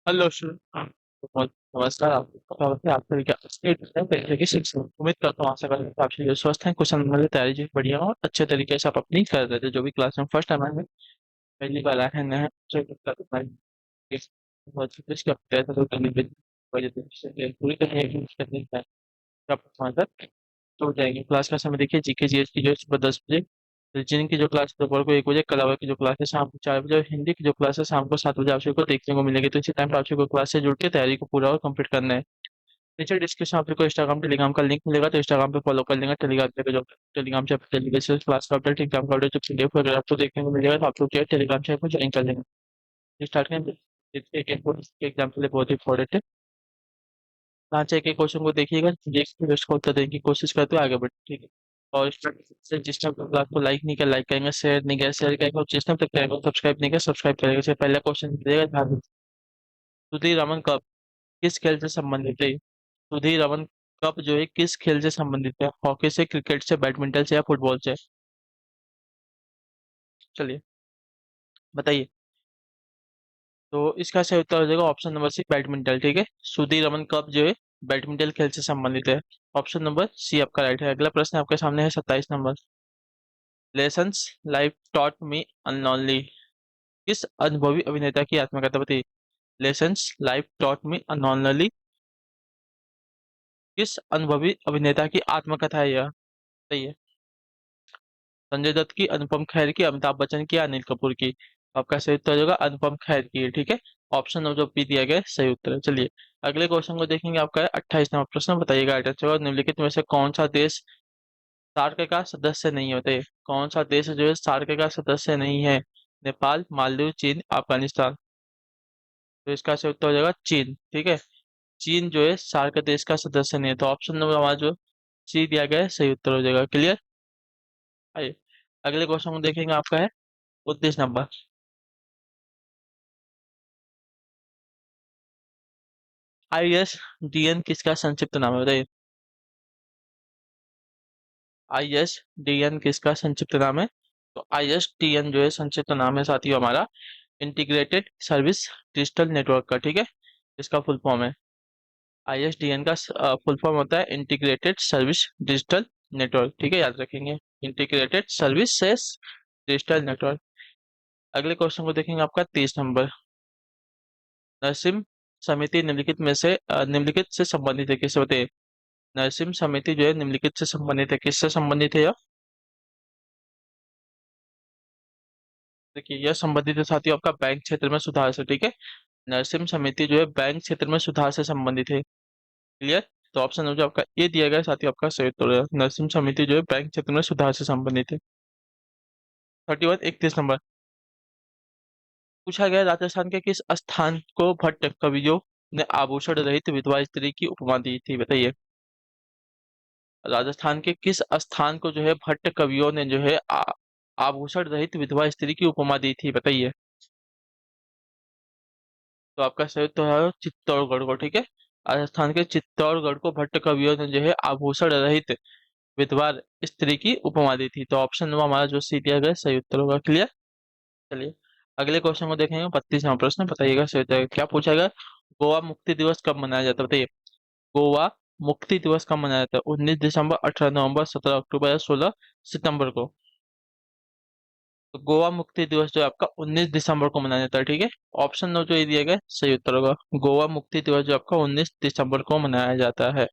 Hello sir. नमस्कार। आपको पता होता है आपका क्या स्टेट है पहले की शिक्षा। उम्मीद करता हूँ आशा करता हूँ आप सभी स्वस्थ हैं, कुछ हमारी तैयारी जो बढ़िया हो, अच्छे तरीके से आप अपनी कर रहे थे। जो भी क्लास में फर्स्ट टाइम आए हैं, पहली बार आए हैं, नए हैं, तो दिक्कत हमारी बहुत सी इसकी तैयारी तो करनी पड़ेगी। वजह से पूरी तरह एग्जीक्यूट करनी है आप हमारे साथ तो हो जाएगी। क्लास का समय देखिए, जीके जीएस की जो है सुबह 10 बजे, रीजनिंग की जो क्लास है दोपहर को 1 बजे, कला की जो क्लास है शाम को 4 बजे, और हिंदी की जो क्लास है शाम को 7 बजे आप सभी को देखने को मिलेगी। तो इसी टाइम पे आप सभी को क्लास से जुड़ के तैयारी को पूरा और कंप्लीट करना है। नीचे डिस्क्रिप्शन आप सभी को इंस्टाग्राम टेलीग्राम का लिंक मिलेगा, तो इंस्टाग्राम पे फॉलो कर लेंगे। टेलीग्राम पे जो टेलीग्राम से टेलीग्राम से क्लास का अपडेट एग्जाम का अपडेट जो पीडीएफ वगैरह आपको देखने को मिलेगा, तो आप लोग जो है टेलीग्राम से आपको ज्वाइन कर लेंगे। स्टार्ट करें। एक एग्जाम के लिए बहुत इंपॉर्टेंट है। यहाँ से एक एक क्वेश्चन को देखिएगा, देख के उसका उत्तर देने की कोशिश करते हुए आगे बढ़े, ठीक है। और जिस टाइम तक आपको लाइक नहीं किया लाइक करेंगे, शेयर नहीं किया शेयर करेंगे, और जिस टाइम तक करेंगे सब्सक्राइब नहीं किया सब्सक्राइब करेंगे। इससे पहला क्वेश्चन दिएगा ध्यान। सुधीर रमन कप किस खेल से संबंधित है? सुधीर रमन कप जो है किस खेल से संबंधित है? हॉकी से, क्रिकेट से, बैडमिंटन से, या फुटबॉल से? चलिए बताइए। तो इसका सही उत्तर हो जाएगा ऑप्शन नंबर सी, बैडमिंटन, ठीक है। सुधीर रमन कप जो है बैडमिंटन खेल से संबंधित है। ऑप्शन नंबर सी आपका राइट है। अगला प्रश्न आपके सामने है 27 number. Lessons life taught me unknowingly किस अनुभवी अभिनेता की आत्मकथा बताइए? Lessons life taught me unknowingly किस अनुभवी अभिनेता की आत्मकथा है यह? सही है। संजय दत्त की, अनुपम खेर की, अमिताभ बच्चन की, अनिल कपूर की? आपका सही उत्तर होगा अनुपम खेर की, ठीक है। ऑप्शन नंबर जो बी दिया गया है सही उत्तर है। चलिए अगले क्वेश्चन को देखेंगे। आपका है 28वां प्रश्न। बताइएगा राइट आंसर। निम्नलिखित में से कौन सा देश सार्क का सदस्य नहीं होते? कौन सा देश जो है सार्क का सदस्य नहीं है? नेपाल, मालदीव, चीन, अफगानिस्तान? तो इसका सही उत्तर हो जाएगा चीन, ठीक है। चीन जो है सार्क देश का सदस्य नहीं है, तो ऑप्शन नंबर हमारा जो सी दिया गया है सही उत्तर हो जाएगा। क्लियर। आइए अगले क्वेश्चन को देखेंगे। आपका है 29 नंबर। ISDN किसका संक्षिप्त नाम है बताइए? ISDN किसका संक्षिप्त नाम है? तो ISDN जो है संक्षिप्त नाम है साथियों हमारा इंटीग्रेटेड सर्विस डिजिटल नेटवर्क का, ठीक है। इसका फुल फॉर्म है। ISDN का फुल फॉर्म होता है इंटीग्रेटेड सर्विस डिजिटल नेटवर्क, ठीक है, याद रखेंगे। Integrated services digital network. अगले क्वेश्चन को देखेंगे। आपका 30 नंबर। नरसिम्ह समिति निम्नलिखित से संबंधित है, किससे बताइए? नरसिम्ह समिति जो है निम्नलिखित से संबंधित है, किससे संबंधित है यह? देखिए यह संबंधित है साथियों आपका बैंक क्षेत्र में सुधार से, ठीक है। नरसिम्ह समिति जो है बैंक क्षेत्र में सुधार से संबंधित है। क्लियर। तो ऑप्शन जो आपका ये दिया गया है साथियों आपका सही उत्तर है। नरसिम्ह समिति जो है बैंक क्षेत्र में सुधार से संबंधित है। 31 पूछा गया राजस्थान के किस स्थान को भट्ट कवियों ने आभूषण रहित विधवा स्त्री की उपमा दी थी बताइए? राजस्थान के किस स्थान को जो है भट्ट कवियों ने जो है आभूषण रहित विधवा स्त्री की उपमा दी थी बताइए? तो आपका सही उत्तर है चित्तौड़गढ़ को, ठीक है। राजस्थान के चित्तौड़गढ़ को भट्ट कवियों ने जो है आभूषण रहित विधवा स्त्री की उपमा दी थी। तो ऑप्शन नंबर हमारा जो सी दिया गया सही उत्तर होगा। क्लियर। चलिए अगले क्वेश्चन को देखेंगे। 32वां प्रश्न। बताइएगा सही उत्तर क्या पूछा गया? गोवा मुक्ति दिवस कब मनाया जाता है बताइए? गोवा मुक्ति दिवस कब मनाया जाता है? 19 दिसंबर, 18 नवंबर, 17 अक्टूबर, या 16 सितंबर को? तो गोवा मुक्ति दिवस जो है आपका 19 दिसंबर को मनाया जाता है, ठीक है। ऑप्शन नो जो ये दिया गया है, सही उत्तर होगा। गोवा मुक्ति दिवस जो आपका 19 दिसंबर को मनाया जाता है।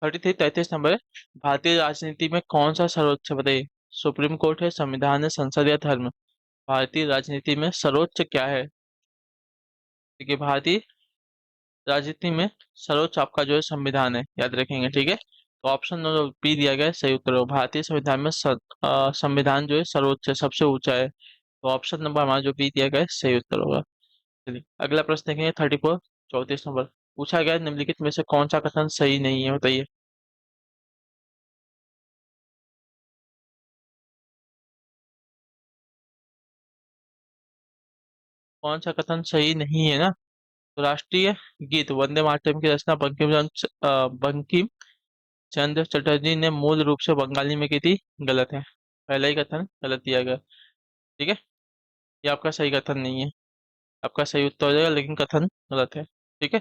33 नंबर है। भारतीय राजनीति में कौन सा सर्वोच्च है बताइए? सुप्रीम कोर्ट है, संविधान है, संसद या धर्म? भारतीय राजनीति में सर्वोच्च क्या है? देखिए भारतीय राजनीति में सर्वोच्च आपका जो है संविधान है, याद रखेंगे, ठीक है। तो ऑप्शन जो बी दिया गया है सही उत्तर होगा। भारतीय संविधान में संविधान जो है सर्वोच्च है, सबसे ऊंचा है। तो ऑप्शन नंबर हमारा जो बी दिया गया है सही उत्तर होगा। चलिए अगला प्रश्न देखेंगे। 34 34 नंबर। पूछा गया है, निम्नलिखित में से कौन सा कथन सही नहीं है बताइए? कौन सा कथन सही नहीं है ना? तो राष्ट्रीय गीत वंदे मातरम की रचना बंकिम चंद्र चटर्जी ने मूल रूप से बंगाली में की थी, गलत है। पहला ही कथन गलत दिया गया, ठीक है। ये आपका सही कथन नहीं है। आपका सही उत्तर हो जाएगा, लेकिन कथन गलत है। ठीक है।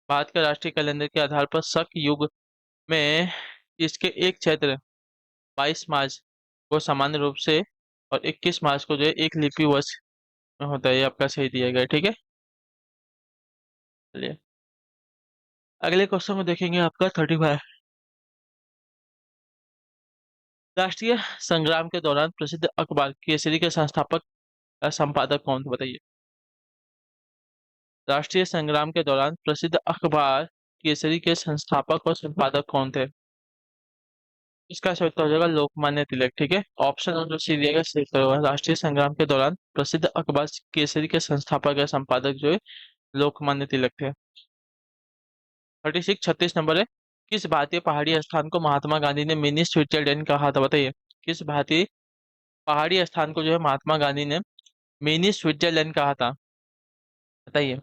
भारत के राष्ट्रीय कैलेंडर के आधार पर शक युग में इसके एक चैत्र 22 मार्च को सामान्य रूप से और 21 मार्च को जो है एक लिपि वर्ष में होता है। ये आपका सही दिया गया है। ठीक है। चलिए अगले क्वेश्चन को देखेंगे, आपका 35। राष्ट्रीय संग्राम के दौरान प्रसिद्ध अखबार केसरी के संस्थापक या संपादक कौन थे, बताइए। राष्ट्रीय संग्राम के दौरान प्रसिद्ध अखबार केसरी के संस्थापक और संपादक कौन थे? इसका सही उत्तर हो जाएगा लोकमान्य तिलक। ठीक है। ऑप्शन जो सी दिया गया सही उत्तर होगा। राष्ट्रीय संग्राम के दौरान प्रसिद्ध अखबार केसरी के संस्थापक या संपादक जो है लोकमान्य तिलक थे। 36 36 नंबर है। किस भारतीय पहाड़ी स्थान को महात्मा गांधी ने मिनी स्विट्जरलैंड कहा था, बताइए। किस भारतीय पहाड़ी स्थान को जो है महात्मा गांधी ने मिनी स्विट्जरलैंड कहा था, बताइए।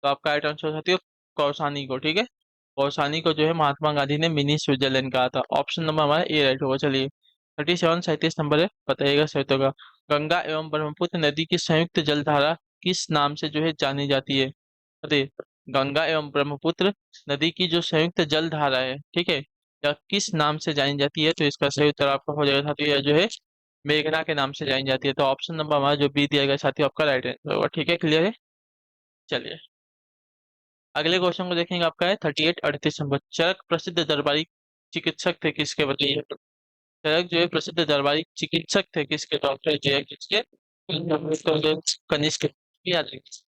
तो आपका राइट आंसर साथियों कौसानी को। ठीक है। कौसानी को जो है महात्मा गांधी ने मिनी स्विट्जरलैंड कहा था। ऑप्शन नंबर हमारा ए राइट होगा। चलिए 37 37 नंबर है, बताइएगा सही होगा। गंगा एवं ब्रह्मपुत्र नदी की संयुक्त जलधारा किस नाम से जो है जानी जाती है, बताइए। गंगा एवं ब्रह्मपुत्र नदी की जो संयुक्त जलधारा है, ठीक है, या किस नाम से जानी जाती है, तो इसका सही उत्तर आपका हो जाएगा साथियों, यह जो है मेघना के नाम से जानी जाती है। तो ऑप्शन नंबर हमारा जो बी दिया गया साथियों आपका राइट आंसर होगा। ठीक है, क्लियर है। चलिए अगले क्वेश्चन को देखेंगे, आपका है 38 38 नंबर। चरक प्रसिद्ध दरबारी चिकित्सक थे किसके, बताइए। चरक जो है प्रसिद्ध दरबारी चिकित्सक थे किसके, डॉक्टर जो है किसके, कनिष्क। याद रखिए।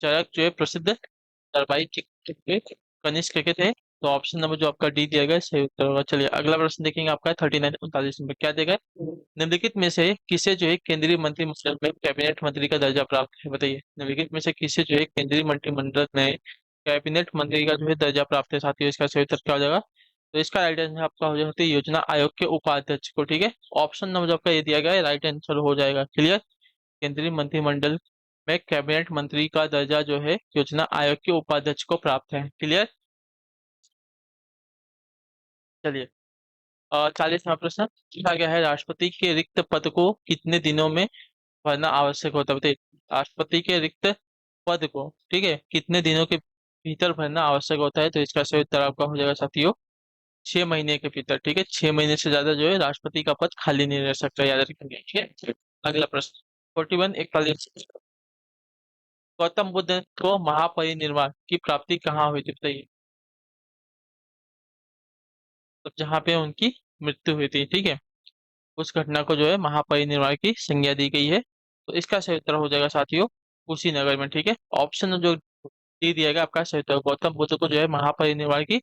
चरक जो है प्रसिद्ध दरबारी चिकित्सक थे, कनिष्क के थे। तो ऑप्शन नंबर जो आपका डी दिया गया है, सही उत्तर होगा। चलिए अगला प्रश्न देखेंगे, आपका है 39 39 नंबर। क्या देगा, निम्नलिखित में से किसे जो है केंद्रीय मंत्रिमंडल में कैबिनेट मंत्री का दर्जा प्राप्त है, बताइए। निम्नलिखित में से किसे जो है केंद्रीय मंत्रिमंडल में कैबिनेट मंत्री का जो है दर्जा प्राप्त है, साथियों इसका सही उत्तर क्या हो जाएगा। तो इसका राइट आंसर आपका हो जाता है योजना आयोग के उपाध्यक्ष को। ठीक है। ऑप्शन नंबर जो आपका ये दिया गया है राइट आंसर हो जाएगा। क्लियर। केंद्रीय मंत्रिमंडल में कैबिनेट मंत्री का दर्जा जो है योजना आयोग के उपाध्यक्ष को प्राप्त है। क्लियर। चलिए 40वां प्रश्न पूछा गया है, राष्ट्रपति के रिक्त पद को कितने दिनों में भरना आवश्यक होता है, बताइए। राष्ट्रपति के रिक्त पद को, ठीक है, कितने दिनों के भीतर भरना आवश्यक होता है, तो इसका सही उत्तर आपका हो जाएगा साथियों 6 महीने के भीतर। ठीक है। 6 महीने से ज्यादा जो है राष्ट्रपति का पद खाली नहीं रह सकता, याद रखेंगे। ठीक है। अगला प्रश्न 41 41। गौतम बुद्ध को महापरिनिर्वाण की प्राप्ति कहाँ हुई थी, बताइए। तो जहाँ पे उनकी मृत्यु हुई थी, ठीक है, उस घटना को जो है महापरिनिर्वाण की संज्ञा दी गई है। तो इसका सही उत्तर हो जाएगा साथियों कुशीनगर में। ठीक है। ऑप्शन जो डी दिया गया आपका सही उत्तर, गौतम बुद्ध को जो है महापरिनिर्वाण की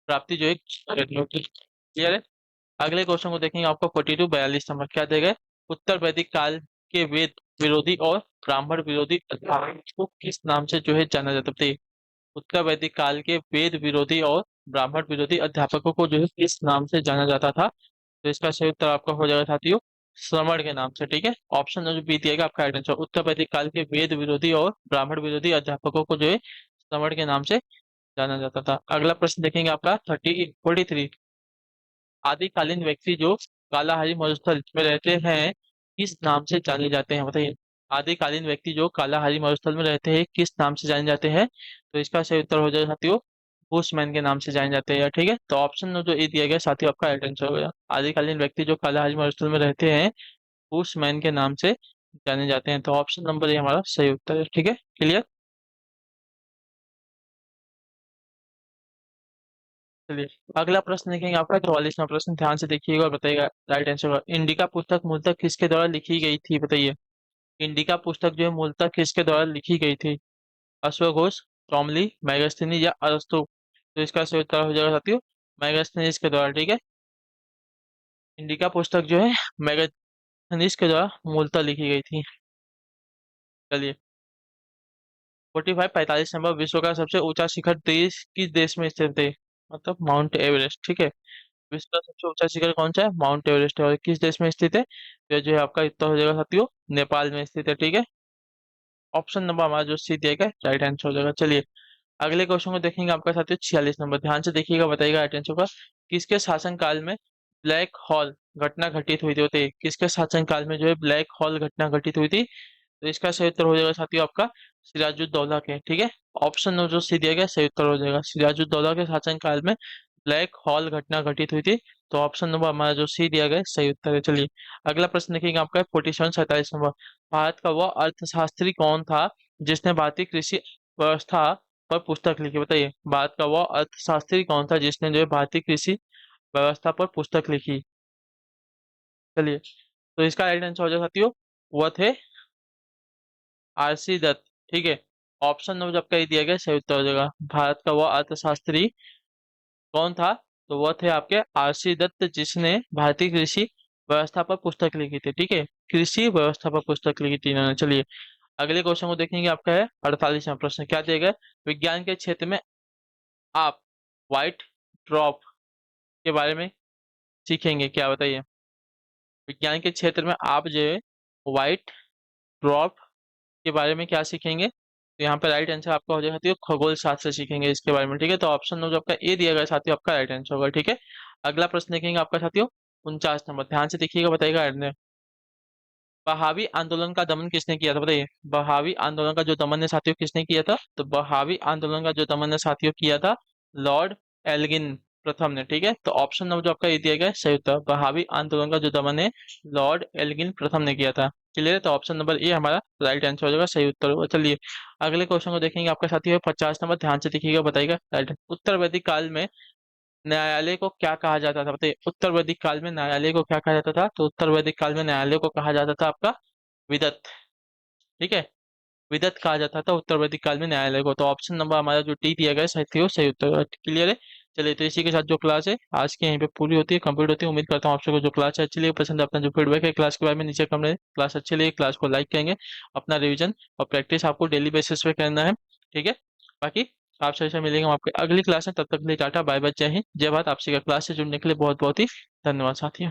प्राप्ति जो है क्लियर है। अगले क्वेश्चन को देखेंगे, आपको 42 42 नंबर। क्या देगा, उत्तर वैदिक काल के वेद विरोधी और ब्राह्मण विरोधी अध्यापकों को किस नाम से जो है जाना जाता है, बताइए। उत्तर वैदिक काल के वेद विरोधी और ब्राह्मण विरोधी अध्यापकों को जो है किस नाम से जाना जाता था, तो इसका सही उत्तर आपका हो जाएगा साथियों श्रवण के नाम से। ठीक है। ऑप्शन जो बी दिएगा आपका राइट आंसर, उत्तर वैदिक काल के वेद विरोधी और ब्राह्मण विरोधी अध्यापकों को जो है श्रवण के नाम से जाना जाता था। अगला प्रश्न देखेंगे, आपका 43। आदिकालीन व्यक्ति जो कालाहारी मरुस्थल में रहते हैं किस नाम से जाने जाते हैं, बताइए। आदिकालीन व्यक्ति जो कालाहारी मरुस्थल में रहते हैं किस नाम से जाने जाते हैं, तो इसका सही उत्तर हो जाएगा साथियों बुशमैन के नाम से जाने जाते हैं। ठीक है। तो ऑप्शन जो ए दिया गया साथियों आपका राइट आंसर हो गया। आदिकालीन व्यक्ति जो कालाहारी मरुस्थल में रहते हैं बुशमैन के नाम से जाने जाते हैं। तो ऑप्शन नंबर ए हमारा सही उत्तर है। ठीक है। क्लियर। चलिए अगला प्रश्न देखेंगे, आपका 44वां प्रश्न। ध्यान से देखिएगा और बताइएगा राइट आंसर होगा। इंडिका पुस्तक मूलतः किसके द्वारा लिखी गई थी, बताइए। इंडिका पुस्तक जो है मूलतः किसके द्वारा लिखी गई थी, अश्वघोष, टॉमली, मैगस्थनी या अरस्तु, तो इसका सही उत्तर हो जाएगा साथियों मैगस्थनीज के द्वारा। ठीक है। इंडिका पुस्तक जो है मैगस्थनीज के द्वारा मूलतः लिखी गई थी। चलिए 45 45 नंबर। विश्व का सबसे ऊंचा शिखर देश किस देश में स्थित है, मतलब माउंट एवरेस्ट। ठीक है। विश्व का सबसे ऊंचा शिखर कौन सा है, माउंट एवरेस्ट है। और किस देश में स्थित है, तो जो है आपका उत्तर हो जाएगा साथियों नेपाल में स्थित है। ठीक है। ऑप्शन नंबर हमारा जो सी दिया गया राइट आंसर हो जाएगा। चलिए अगले क्वेश्चन को देखेंगे, आपका साथियों 46 नंबर। ध्यान से देखिएगा, बताइएगा राइट आंसर का। किसके शासन काल में ब्लैक हॉल घटना घटित हुई थी, होते किसके शासनकाल में जो है ब्लैक हॉल घटना घटित हुई थी? तो इसका सही उत्तर हो जाएगा साथियों आपका सिराजुद्दौला के। ठीक है, ऑप्शन जो सी दिया गया सही उत्तर हो जाएगा, सिराजुद्दौला के शासनकाल में ब्लैक हॉल घटना घटित हुई थी। तो ऑप्शन नंबर हमारा जो सी दिया गया है, सही उत्तर है। चलिए अगला प्रश्न देखेंगे आपका 47 भारत का वह अर्थशास्त्री कौन था जिसने भारतीय कृषि व्यवस्था पर पुस्तक लिखी? बताइए, भारत का वह अर्थशास्त्री कौन था जिसने जो है भारतीय कृषि व्यवस्था पर पुस्तक लिखी? चलिए, तो इसका राइट आंसर हो जाएगा साथियों, वह थे आरसी दत्त। ठीक है, ऑप्शन नंबर आपका ये दिया गया सही उत्तर हो जाएगा, भारत का वह अर्थशास्त्री कौन था? तो वह थे आपके आरसी दत्त जिसने भारतीय कृषि व्यवस्था पर पुस्तक लिखी थी। ठीक है, कृषि व्यवस्था पर पुस्तक लिखी थी इन्होंने। चलिए अगले क्वेश्चन को देखेंगे, आपका है 48वां प्रश्न। क्या दिया गया है? विज्ञान के क्षेत्र में आप व्हाइट ड्रॉप के बारे में सीखेंगे क्या? बताइए, विज्ञान के क्षेत्र में आप जो है व्हाइट ड्रॉप के बारे में क्या सीखेंगे? तो यहाँ पे राइट आंसर आपका हो जाएगा साथियों, खगोल शास्त्र सीखेंगे इसके बारे में। ठीक है, तो ऑप्शन जो आपका ए दिया गया साथियों, आपका राइट आंसर होगा। ठीक है, अगला प्रश्न देखेंगे आपका साथियों 49 नंबर, ध्यान से देखिएगा, बताइएगा। बहावी आंदोलन का दमन किसने किया था? बताइए, बहावी आंदोलन का जो दमन है साथियों किसने किया था? तो बहावी आंदोलन का जो दमन है साथियों किया था लॉर्ड एल्गिन प्रथम ने। ठीक है, तो ऑप्शन नंबर जो आपका ये दिया गया है सही उत्तर, बहावी आंदोलन का जो दमन है लॉर्ड एल्गिन प्रथम ने किया था। क्लियर है, तो ऑप्शन नंबर ए हमारा राइट आंसर हो जाएगा, सही उत्तर होगा। चलिए अगले क्वेश्चन को देखेंगे आपका साथियों 50 नंबर, ध्यान से देखिएगा, बताइएगा। राइट, उत्तर वैदिक काल में न्यायालय को क्या कहा जाता था? बताइए, उत्तर वैदिक काल में न्यायालय को क्या कहा जाता था? तो उत्तर वैदिक काल में न्यायालय को कहा जाता था आपका विदत। ठीक है, विदत कहा जाता था उत्तर वैदिक काल में न्यायालय को। तो ऑप्शन नंबर हमारा जो डी दिया गया है सही हो, सही उत्तर। क्लियर है, चलिए तो इसी के साथ जो क्लास है आज की यहीं पे पूरी होती है, कंप्लीट होती है। उम्मीद करता हूँ आप सबको जो क्लास है अच्छी लगी, पसंद है, अपना जो फीडबैक है क्लास के बारे में नीचे कमेंट, क्लास अच्छी लगी क्लास को लाइक करेंगे। अपना रिवीजन और प्रैक्टिस आपको डेली बेसिस पे करना है। ठीक है, बाकी आप सभी से मिलेंगे हम आपके अगली क्लास में, तब तक के लिए टाटा बाय बाय, जय हिंद जय भारत। आपसे क्लास से जुड़ने के लिए बहुत बहुत ही धन्यवाद साथियों।